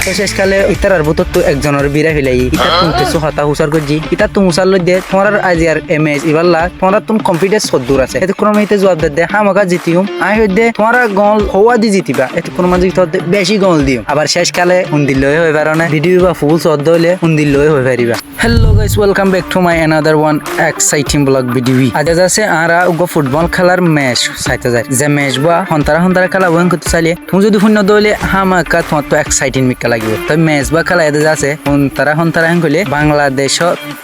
তো শেষকালে ইতার বুতর তো একজনের বিরা ফেলাই ইতার তুমি কিছু হতা হুসার করছি ইতার তুমি উসার লই দে তোমার আজি আর এমএস ইবাল্লা তোমার তুমি কনফিডেন্স সদ্দুর আছে এতে কোনো মেয়েতে জবাব দে হামাকা জিতিউম আই হইদে তোমার গল হওয়া দি জিতিবা এতে কোনো মাঝে বেশি গল দিও আবার শেষকালে উন্দিল্লই হয়ে পারো ভিডিও বা ফুল সদ্দ হইলে উন্দিল্লই হয়ে পারিবা। Hello guys, welcome back to my another one exciting blog video. আজ আছে আরা উগো ফুটবল খেলার ম্যাচ সাইতে যায় যে ম্যাচ বা হন্তারা খেলা বয়ন করতে চাইলে তুমি যদি শূন্য দৌলে হামাকা তোমার তো এক্সাইটিং মিকা লাগিব। তো ম্যাচ বা খেলা এদের আছে হন্তারা হেন করলে বাংলাদেশ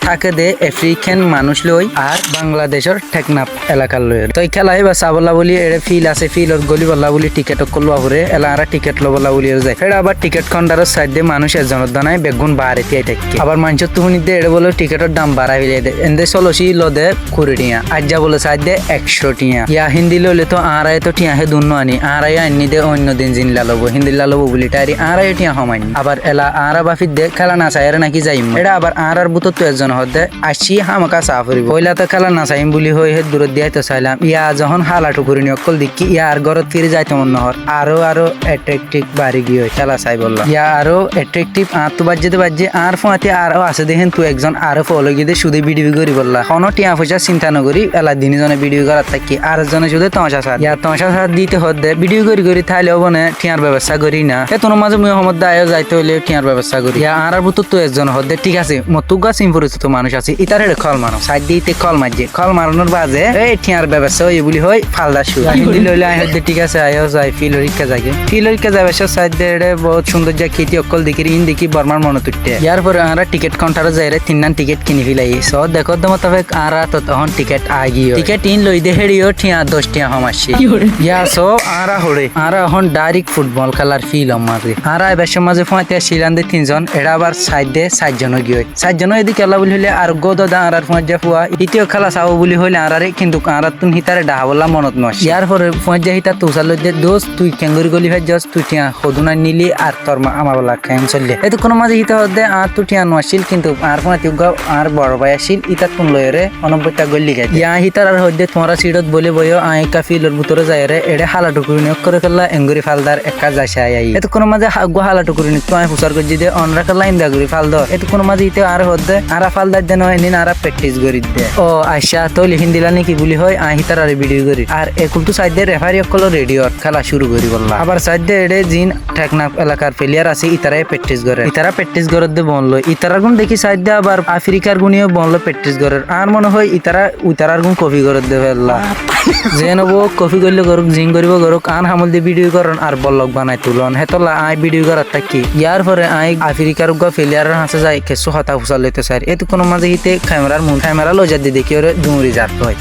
থাকে দে আফ্রিকান মানুষ লই আর বাংলাদেশের টেকনাফ এলাকার লই। তো এই খেলা এবার চাবলা বলি এর ফিল আছে ফিলত গলি বলা বলি টিকেট করলো করে এলা আর টিকেট লবলা বলি যায় এটা আবার টিকেট কাউন্টারের সাইড দিয়ে মানুষ একজনের দানায় বেগুন বাড়ে তিয়াই থাকে আবার মানুষের তুহনি এটা বলে টিকেটের দাম বাড়াই ফেলে দে এন্দে 16 লদে 20 টিয়া আজ্জা বলে সাইড দে 100 টিয়া ইয়া হিন্দি লইলে তো আড়াই তো টিয়া হে দুন্ন আনি আড়াই আনি দে অন্য দিন জিন লালবো হিন্দি লালবো বলি তারি আড়াই টিয়া হমাইনি আবার এলা আড়া বাফির দে খেলা না চাইরে নাকি যাইম এটা আবার আড়ার বুতো তো একজন হদে আসি হামাকা সাফরি পয়লা তো খেলা না চাইম বলি হই হে দূর দিয়ে তো চাইলাম ইয়া যখন হালাটু করি নি অকল দেখি ইয়া আর ঘরত ফিরে যাইতে মন নহর আরো অ্যাট্রাকটিভ বাড়ি গিয়ে খেলা চাই বললাম ইয়া আরো অ্যাট্রাকটিভ আর তো বাজে আর ফোঁতে আরো আছে দেখেন তুই একজন আরো ফলো গিয়ে শুধু ভিডিও করি বললা কোনো টিয়া পয়সা চিন্তা নকরি এলা দিনে জনে ভিডিও করার থাকি আর জনে শুধু তমাশা সার ইয়া তমাশা সার দিতে হদে ভিডিও করি থাইলে হবনে টিয়ার ব্যবস্থা করি না এ তোর মাঝে মুই হমদ দায় যাইতে হইলে টিয়ার ব্যবস্থা করি ইয়া আর বুতো তো একজন হদে ঠিক আছে মতুগা সিম্পরিচিত মানুষ আছে ইতার হেড়ে খল মানো সাইড দিতে খল মারছে খল মারানোর বাজে এই টিয়ার ব্যবস্থা হই বলি হই ফালদা শু হিন্দি লইলে আই হদে ঠিক আছে আয়ো যাই ফিলরিকা যাবে সব সাইড দিয়ে বহুত সুন্দর যা খেতি অকল দেখি ইন দেখি বর্মার মনে তুটে ইয়ার পরে আমরা টিকেট কাউন্টারে যাই রে তিন টিকেট কিনি ফেলাই সো দেখো তো মোতাবেক আরা তো তখন টিকেট আগিও টিকেট ইন লই দে হেড়িও টিয়া 10 টিয়া হমাসি ইয়া সো আরা হড়ে আরা এখন ডাইরেক্ট ফুটবল খেলার ফিল মাঝে আরা এবার মাঝে ফোঁতে শিলান্দে তিনজন এরা আবার সাইড দে 4 জন গিয়ে 4 জন এদিকে খেলা বলি হলে আর গো দাদা আরার ফোঁত যা ফুয়া ইতিও খেলা চাও বলি হইলে আরারে কিন্তু আরা তুন হিতারে ডাহাবলা মনত নয় ইয়ার পরে ফোঁত যা হিতা তুসাল দে দোস্ত তুই কেঙ্গুরি গলি ভাই জাস্ট তুই টিয়া হদুনা নিলি আর তোর আমার বলা কেন চললে এতো কোনো মাঝে হিতা হদে আর তুই টিয়া নছিল কিন্তু আর ফোঁত আর বড় ভাই আসিল ইতা তুন লয়রে 90টা গলি গাই ইয়া হিতার আর হদে তোমারা সিডত বলে বইও আই কাফিলর ভিতরে যায় রে এড়ে হালা টুকুরি নিয়োগ করে খেলা এঙ্গুরি ফালদার একা যাইছে আই এতো কোনো মাঝে গো হালা টুকুরি নি তুই হুসার করে যদি অনরা লাইন দা গুরি ফাল দ এতো কোনো মাঝে হিতে আর হদে আরা ফালদার দেন হয় নিন আরা প্র্যাকটিস করি দে ও আশা তো লিখিন দিলা নাকি বলি হয় আই হিতার আর ভিডিও করি আর একুল তো সাইড দে রেফারি অকল রেডিও খেলা শুরু করি বললা আবার সাইড দে এড়ে জিন টেকনাফ এলাকার প্লেয়ার আছে ইতারাই প্র্যাকটিস করে ইতারা প্র্যাকটিস করে দে বনলো ইতারার গুণ দেখি সাইড দে আবার আফ্রিকার গুণিও বনলো প্র্যাকটিস করে আর মনে হয় ইতারার গুণ কপি করে দে ফেললা যে নবো কপি করলে করুক জিং করিব করুক আন হামল দিয়ে ভিডিও করন আর বলক বানাই তুলন হেতলা আই ভিডিও করার থাকি ইয়ার পরে আই আফ্রিকার গা প্লেয়ারের হাতে যাই কিছু হতা ফুসাল লইতে চাই এত কোনো মাঝে হিতে ক্যামেরা লজার দিয়ে দেখি ওরে ডুমুরি যাত হয়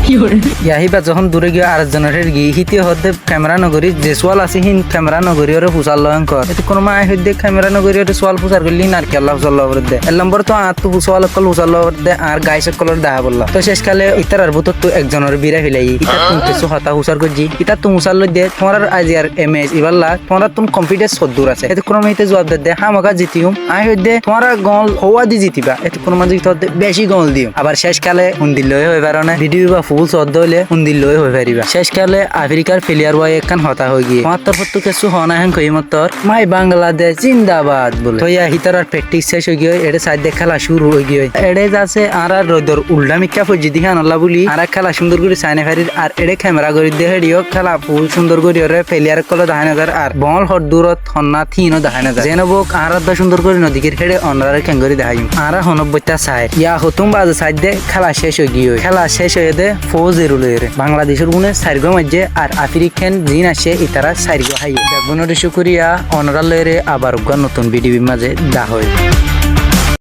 ইয়াহিবা যখন দূরে গিয়ে আরেকজনের গিয়ে হিতে হতে ক্যামেরা নগরী যে সোয়াল আছে হিন ক্যামেরা নগরী ওরে ফুসাল লয়ন কর এত কোনো মাই হইতে ক্যামেরা নগরী ওরে সোয়াল ফুসার করলি আর কেল্লা ফুসাল লবর দে এর নম্বর তো আর তো সোয়াল কল ফুসাল লবর দে আর গাইস কলর দেখা বললা তো শেষকালে ইতার আর বুতর তো একজনের বিরা ফেলাই ইতার তুমি কিছু হতা হুসার করছি ইতার তুমি উসার লই দে তোমার আজি আর এমএস ইবাল্লা তোমার তুমি কনফিডেন্স সদ্দুর আছে এত কোনো মেয়েতে জবাব দে হামাকা জিতিউম আই হইতে তোমার গল হওয়া দি জিতিবা এত কোনো মাঝে বেশি গল দিও আবার শেষকালে উন্দিল্লই হয়ে পারো না ভিডিও বা ফুল সদ্দ হইলে উন্দিল্লই হয়ে পারিবা শেষকালে আফ্রিকার প্লেয়ার ওয়াই একখান হতা হয়ে গিয়ে তোমার তরফ তো কিছু হনা হেন কই মতর মাই বাংলাদেশ জিন্দাবাদ বলে তো ইয়া হিতার আর প্র্যাকটিস শেষ হয়ে গিয়ে এড়ে সাইড দিয়ে খেলা শুরু হয়ে গিয়ে এড়ে যাচ্ছে আর রোদর উল্টা মিকা ফজি দিহা নল্লা বলি আর খেলা সুন্দর করে সাইনে ফারির আর এড়ে ক্যামেরা করে দিয়ে হেডিও খেলা ফুল সুন্দর করে ওরে প্লেয়ার কলে দেখা না যায় আর বল হট দূরত হন্না থিনও দেখা না যায় যেন বোক আর সুন্দর করে নদীকে হেডে অনরারে ক্যাঙ্গরি দেখাই আর 90টা সাইড ইয়া হতুম বাজে সাইড দিয়ে খেলা শেষ হয়ে গিয়ে খেলা শেষ হয়ে দে 4-0 লইরে বাংলাদেশের গুণে 4 গো মাঝে আর আফ্রিকান জিন আসে ইতারা 4 গো হাই দেখবো শুকরিয়া অনরা লইরে আবার নতুন ভিডিও মাঝে দা হয়।